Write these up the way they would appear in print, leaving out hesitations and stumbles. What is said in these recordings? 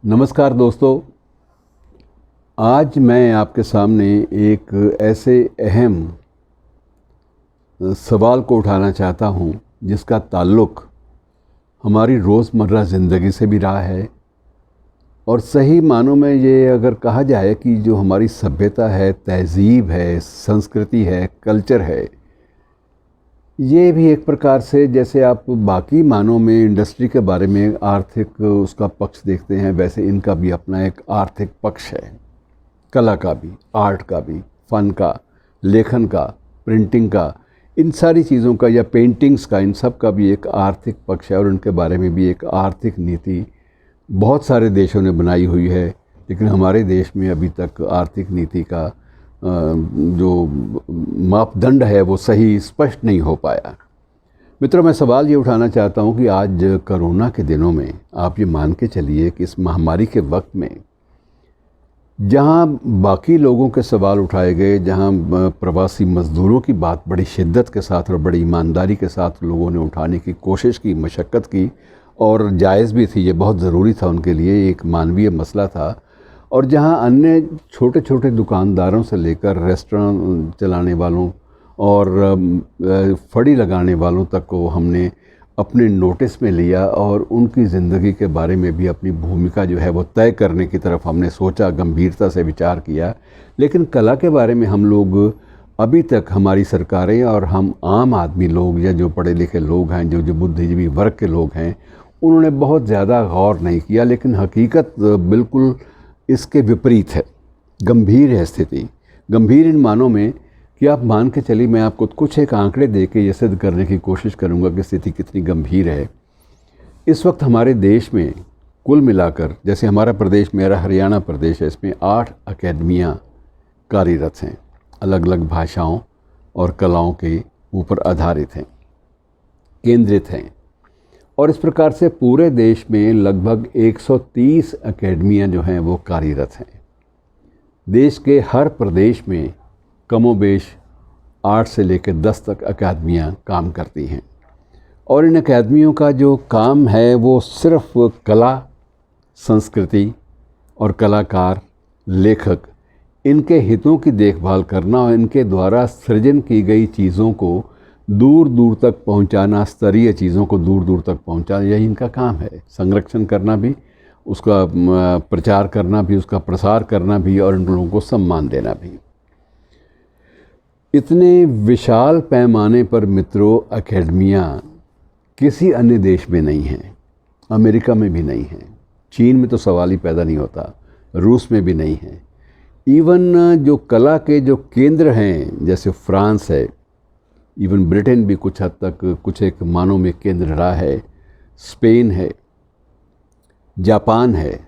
नमस्कार दोस्तों। आज मैं आपके सामने एक ऐसे अहम सवाल को उठाना चाहता हूँ जिसका ताल्लुक़ हमारी रोज़मर्रा ज़िंदगी से भी रहा है और सही मानों में ये अगर कहा जाए कि जो हमारी सभ्यता है, तहज़ीब है, संस्कृति है, कल्चर है, ये भी एक प्रकार से जैसे आप बाकी मानों में इंडस्ट्री के बारे में आर्थिक उसका पक्ष देखते हैं, वैसे इनका भी अपना एक आर्थिक पक्ष है। कला का भी, आर्ट का भी, फ़न का, लेखन का, प्रिंटिंग का, इन सारी चीज़ों का या पेंटिंग्स का, इन सब का भी एक आर्थिक पक्ष है और उनके बारे में भी एक आर्थिक नीति बहुत सारे देशों ने बनाई हुई है। लेकिन हमारे देश में अभी तक आर्थिक नीति का जो मापदंड है वो सही स्पष्ट नहीं हो पाया। मित्रों, मैं सवाल ये उठाना चाहता हूँ कि आज कोरोना के दिनों में आप ये मान के चलिए कि इस महामारी के वक्त में जहाँ बाकी लोगों के सवाल उठाए गए, जहाँ प्रवासी मज़दूरों की बात बड़ी शिद्दत के साथ और बड़ी ईमानदारी के साथ लोगों ने उठाने की कोशिश की, मशक्क़त की और जायज़ भी थी, ये बहुत ज़रूरी था उनके लिए, एक मानवीय मसला था। और जहाँ अन्य छोटे छोटे दुकानदारों से लेकर रेस्टोरेंट चलाने वालों और फड़ी लगाने वालों तक को हमने अपने नोटिस में लिया और उनकी ज़िंदगी के बारे में भी अपनी भूमिका जो है वो तय करने की तरफ हमने सोचा, गंभीरता से विचार किया। लेकिन कला के बारे में हम लोग अभी तक, हमारी सरकारें और हम आम आदमी लोग या जो पढ़े लिखे लोग हैं, जो बुद्धिजीवी वर्ग के लोग हैं, उन्होंने बहुत ज़्यादा गौर नहीं किया। लेकिन हकीकत बिल्कुल इसके विपरीत है, गंभीर है स्थिति। गंभीर इन मानों में कि आप मान के चलिए, मैं आपको कुछ एक आंकड़े दे के ये सिद्ध करने की कोशिश करूंगा कि स्थिति कितनी गंभीर है। इस वक्त हमारे देश में कुल मिलाकर, जैसे हमारा प्रदेश, मेरा हरियाणा प्रदेश है, इसमें 8 अकेडमियाँ कार्यरत हैं, अलग अलग भाषाओं और कलाओं के ऊपर आधारित हैं, केंद्रित हैं। और इस प्रकार से पूरे देश में लगभग 130 अकेडमियाँ जो हैं वो कार्यरत हैं। देश के हर प्रदेश में कमोबेश 8 से लेकर 10 तक अकादमियाँ काम करती हैं और इन अकादमियों का जो काम है वो सिर्फ कला, संस्कृति और कलाकार, लेखक, इनके हितों की देखभाल करना और इनके द्वारा सृजन की गई चीज़ों को दूर दूर तक पहुंचाना, स्तरीय चीज़ों को दूर दूर तक पहुंचाना, यही इनका काम है। संरक्षण करना भी, उसका प्रचार करना भी, उसका प्रसार करना भी और इन लोगों को सम्मान देना भी। इतने विशाल पैमाने पर मित्रों अकेडमियाँ किसी अन्य देश में नहीं हैं, अमेरिका में भी नहीं हैं, चीन में तो सवाल ही पैदा नहीं होता, रूस में भी नहीं है। इवन जो कला के जो केंद्र हैं, जैसे फ्रांस है, इवन ब्रिटेन भी कुछ हद तक, कुछ एक मानों में केंद्र रहा है, स्पेन है, जापान है,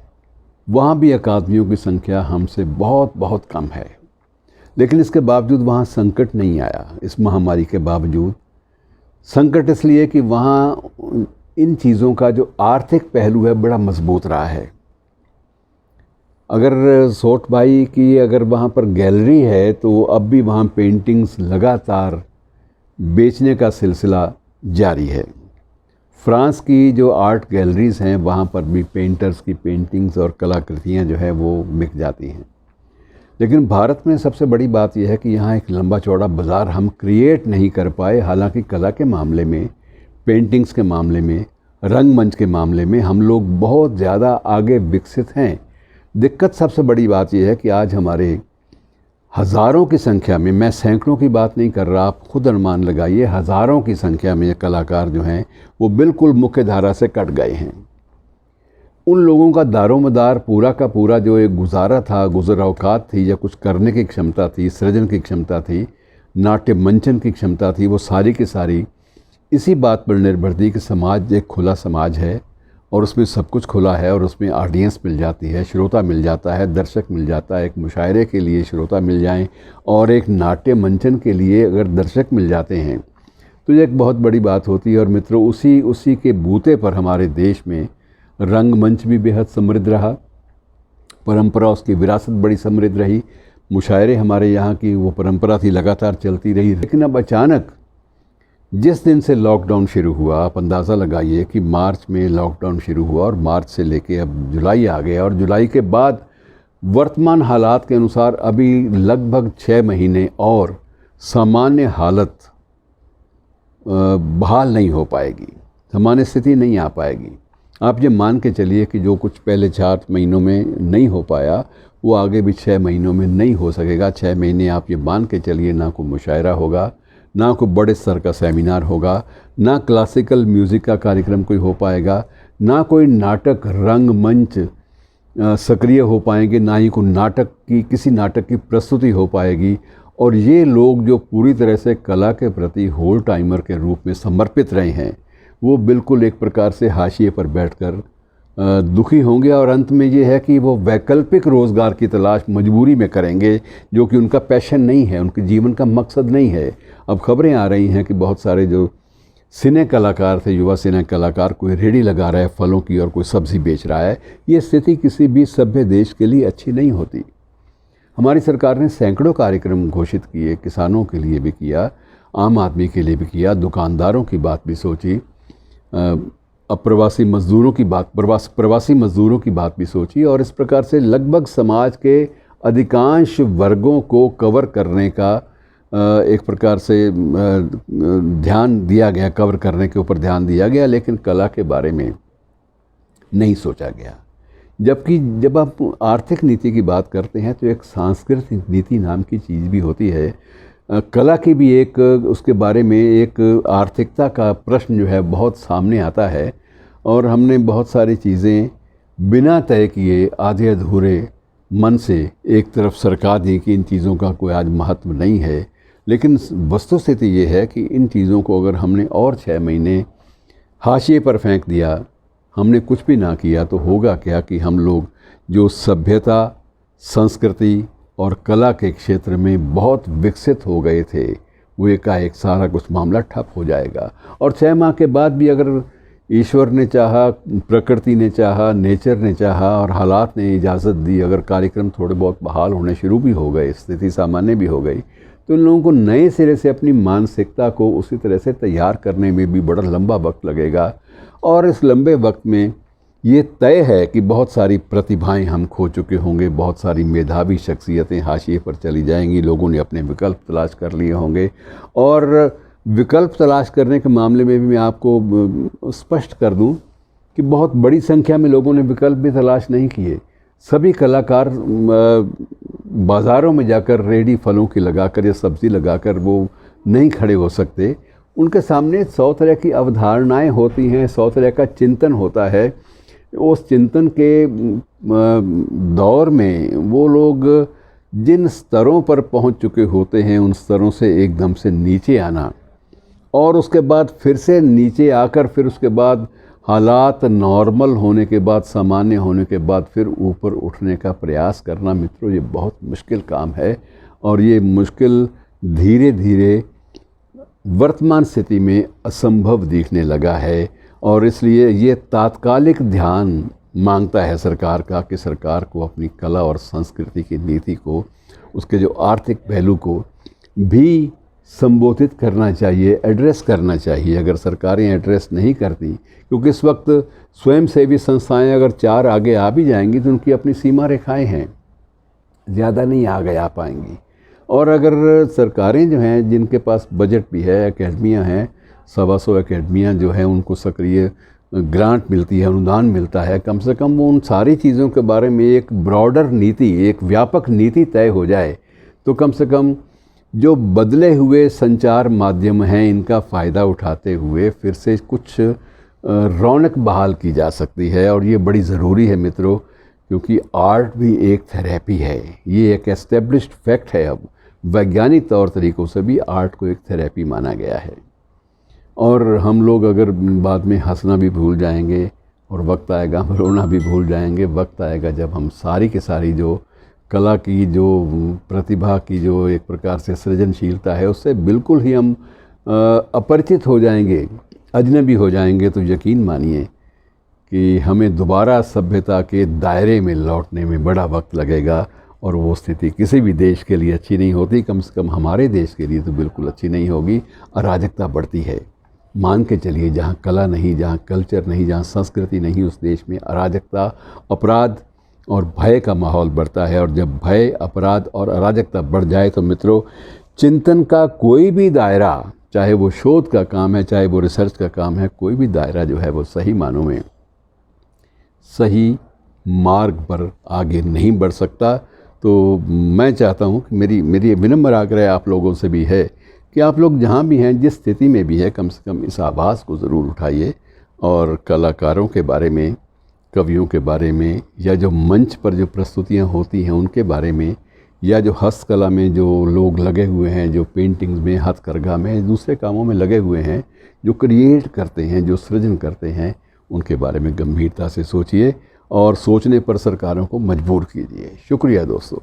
वहाँ भी अकादमियों की संख्या हमसे बहुत बहुत कम है। लेकिन इसके बावजूद वहाँ संकट नहीं आया। इस महामारी के बावजूद संकट इसलिए कि वहाँ इन चीज़ों का जो आर्थिक पहलू है बड़ा मजबूत रहा है। अगर सोट भाई की अगर वहाँ पर गैलरी है तो अब भी वहाँ पेंटिंग्स लगातार बेचने का सिलसिला जारी है। फ्रांस की जो आर्ट गैलरीज़ हैं वहाँ पर भी पेंटर्स की पेंटिंग्स और कलाकृतियाँ जो है वो बिक जाती हैं। लेकिन भारत में सबसे बड़ी बात यह है कि यहाँ एक लंबा चौड़ा बाज़ार हम क्रिएट नहीं कर पाए। हालांकि कला के मामले में, पेंटिंग्स के मामले में, रंगमंच के मामले में हम लोग बहुत ज़्यादा आगे विकसित हैं। दिक्कत सबसे बड़ी बात यह है कि आज हमारे हज़ारों की संख्या में, मैं सैकड़ों की बात नहीं कर रहा, आप खुद अनुमान लगाइए, हज़ारों की संख्या में कलाकार जो हैं वो बिल्कुल मुख्य धारा से कट गए हैं। उन लोगों का दारोमदार पूरा का पूरा जो एक गुजारा था, गुज़र औकात थी या कुछ करने की क्षमता थी, सृजन की क्षमता थी, नाट्य मंचन की क्षमता थी, वो सारी की सारी इसी बात पर निर्भर थी कि समाज एक खुला समाज है और उसमें सब कुछ खुला है और उसमें ऑडियंस मिल जाती है, श्रोता मिल जाता है, दर्शक मिल जाता है। एक मुशायरे के लिए श्रोता मिल जाएं और एक नाट्य मंचन के लिए अगर दर्शक मिल जाते हैं तो ये एक बहुत बड़ी बात होती है। और मित्रों, उसी के बूते पर हमारे देश में रंगमंच भी बेहद समृद्ध रहा, परंपरा, उसकी विरासत बड़ी समृद्ध रही। मुशायरे हमारे यहाँ की वो परंपरा थी, लगातार चलती रही। लेकिन अब अचानक जिस दिन से लॉकडाउन शुरू हुआ, आप अंदाज़ा लगाइए कि मार्च में लॉकडाउन शुरू हुआ और मार्च से लेके अब जुलाई आ गया, और जुलाई के बाद वर्तमान हालात के अनुसार अभी लगभग 6 महीने और सामान्य हालत बहाल नहीं हो पाएगी, सामान्य स्थिति नहीं आ पाएगी। आप ये मान के चलिए कि जो कुछ पहले 4 महीनों में नहीं हो पाया वो आगे भी 6 महीनों में नहीं हो सकेगा। 6 महीने आप ये मान के चलिए, ना कोई मुशायरा होगा, ना कोई बड़े स्तर का सेमिनार होगा, ना क्लासिकल म्यूज़िक का कार्यक्रम कोई हो पाएगा, ना कोई नाटक रंगमंच सक्रिय हो पाएंगे, ना ही कोई नाटक की किसी नाटक की प्रस्तुति हो पाएगी। और ये लोग जो पूरी तरह से कला के प्रति होल टाइमर के रूप में समर्पित रहे हैं, वो बिल्कुल एक प्रकार से हाशिए पर बैठकर दुखी होंगे, और अंत में ये है कि वो वैकल्पिक रोज़गार की तलाश मजबूरी में करेंगे, जो कि उनका पैशन नहीं है, उनके जीवन का मकसद नहीं है। अब खबरें आ रही हैं कि बहुत सारे जो सिने कलाकार थे, युवा सिने कलाकार, कोई रेहड़ी लगा रहा है फलों की और कोई सब्ज़ी बेच रहा है। ये स्थिति किसी भी सभ्य देश के लिए अच्छी नहीं होती। हमारी सरकार ने सैकड़ों कार्यक्रम घोषित किए, किसानों के लिए भी किया, आम आदमी के लिए भी किया, दुकानदारों की बात भी सोची, प्रवासी मज़दूरों की बात प्रवासी मज़दूरों की बात भी सोची, और इस प्रकार से लगभग समाज के अधिकांश वर्गों को कवर करने का एक प्रकार से ध्यान दिया गया, कवर करने के ऊपर ध्यान दिया गया, लेकिन कला के बारे में नहीं सोचा गया। जबकि जब आप आर्थिक नीति की बात करते हैं तो एक सांस्कृतिक नीति नाम की चीज़ भी होती है। कला की भी एक, उसके बारे में एक आर्थिकता का प्रश्न जो है बहुत सामने आता है, और हमने बहुत सारी चीज़ें बिना तय किए आधे अधूरे मन से एक तरफ सरका दी कि इन चीज़ों का कोई आज महत्व नहीं है। लेकिन वस्तुस्थिति ये है कि इन चीज़ों को अगर हमने और 6 महीने हाशिए पर फेंक दिया, हमने कुछ भी ना किया, तो होगा क्या कि हम लोग जो सभ्यता, संस्कृति और कला के क्षेत्र में बहुत विकसित हो गए थे, वो एकाएक सारा कुछ मामला ठप हो जाएगा। और 6 माह के बाद भी अगर ईश्वर ने चाहा, प्रकृति ने चाहा, नेचर ने चाहा और हालात ने इजाज़त दी, अगर कार्यक्रम थोड़े बहुत बहाल होने शुरू भी हो गए, स्थिति सामान्य भी हो गई, तो इन लोगों को नए सिरे से अपनी मानसिकता को उसी तरह से तैयार करने में भी बड़ा लंबा वक्त लगेगा। और इस लंबे वक्त में ये तय है कि बहुत सारी प्रतिभाएं हम खो चुके होंगे, बहुत सारी मेधावी शख्सियतें हाशिए पर चली जाएंगी, लोगों ने अपने विकल्प तलाश कर लिए होंगे। और विकल्प तलाश करने के मामले में भी मैं आपको स्पष्ट कर दूं कि बहुत बड़ी संख्या में लोगों ने विकल्प भी तलाश नहीं किए। सभी कलाकार बाज़ारों में जाकर रेहड़ी फलों की लगाकर या सब्ज़ी लगाकर वो नहीं खड़े हो सकते। उनके सामने 100 तरह की अवधारणाएं होती हैं, 100 तरह का चिंतन होता है। उस चिंतन के दौर में वो लोग जिन स्तरों पर पहुंच चुके होते हैं, उन स्तरों से एकदम से नीचे आना और उसके बाद फिर से नीचे आकर फिर उसके बाद हालात नॉर्मल होने के बाद, सामान्य होने के बाद फिर ऊपर उठने का प्रयास करना, मित्रों, ये बहुत मुश्किल काम है। और ये मुश्किल धीरे धीरे वर्तमान स्थिति में असंभव दिखने लगा है। और इसलिए ये तात्कालिक ध्यान मांगता है सरकार का कि सरकार को अपनी कला और संस्कृति की नीति को, उसके जो आर्थिक पहलू को भी संबोधित करना चाहिए, एड्रेस करना चाहिए। अगर सरकारें एड्रेस नहीं करती, क्योंकि इस वक्त स्वयंसेवी संस्थाएं अगर 4 आगे आ भी जाएंगी तो उनकी अपनी सीमा रेखाएं हैं, ज़्यादा नहीं आगे आ पाएंगी। और अगर सरकारें जो हैं, जिनके पास बजट भी है, एकेडमियाँ हैं, 125 एकेडमियाँ जो हैं, उनको सक्रिय ग्रांट मिलती है, अनुदान मिलता है, कम से कम वो उन सारी चीज़ों के बारे में एक ब्रॉडर नीति, एक व्यापक नीति तय हो जाए तो कम से कम जो बदले हुए संचार माध्यम हैं, इनका फ़ायदा उठाते हुए फिर से कुछ रौनक बहाल की जा सकती है। और ये बड़ी ज़रूरी है मित्रों, क्योंकि आर्ट भी एक थेरेपी है। ये एक एस्टेब्लिश्ड फैक्ट है। अब वैज्ञानिक तौर तरीक़ों से भी आर्ट को एक थेरेपी माना गया है। और हम लोग अगर बाद में हंसना भी भूल जाएंगे और वक्त आएगा हम रोना भी भूल जाएंगे। वक्त आएगा जब हम सारी की सारी जो कला की, जो प्रतिभा की, जो एक प्रकार से सृजनशीलता है, उससे बिल्कुल ही हम अपरिचित हो जाएंगे, अजनबी हो जाएंगे। तो यकीन मानिए कि हमें दोबारा सभ्यता के दायरे में लौटने में बड़ा वक्त लगेगा। और वो स्थिति किसी भी देश के लिए अच्छी नहीं होती, कम से कम हमारे देश के लिए तो बिल्कुल अच्छी नहीं होगी। अराजकता बढ़ती है। मान के चलिए, जहाँ कला नहीं, जहाँ कल्चर नहीं, जहाँ संस्कृति नहीं, उस देश में अराजकता, अपराध और भय का माहौल बढ़ता है। और जब भय, अपराध और अराजकता बढ़ जाए तो मित्रों, चिंतन का कोई भी दायरा, चाहे वो शोध का काम है, चाहे वो रिसर्च का काम है, कोई भी दायरा जो है वो सही मानों में सही मार्ग पर आगे नहीं बढ़ सकता। तो मैं चाहता हूँ कि मेरी विनम्र आग्रह आप लोगों से भी है कि आप लोग जहाँ भी हैं, जिस स्थिति में भी है, कम से कम इस आवाज़ को ज़रूर उठाइए और कलाकारों के बारे में, कवियों के बारे में, या जो मंच पर जो प्रस्तुतियाँ होती हैं उनके बारे में, या जो हस्तकला में जो लोग लगे हुए हैं, जो पेंटिंग्स में, हथकरघा में, दूसरे कामों में लगे हुए हैं, जो क्रिएट करते हैं, जो सृजन करते हैं, उनके बारे में गंभीरता से सोचिए और सोचने पर सरकारों को मजबूर कीजिए। शुक्रिया दोस्तों।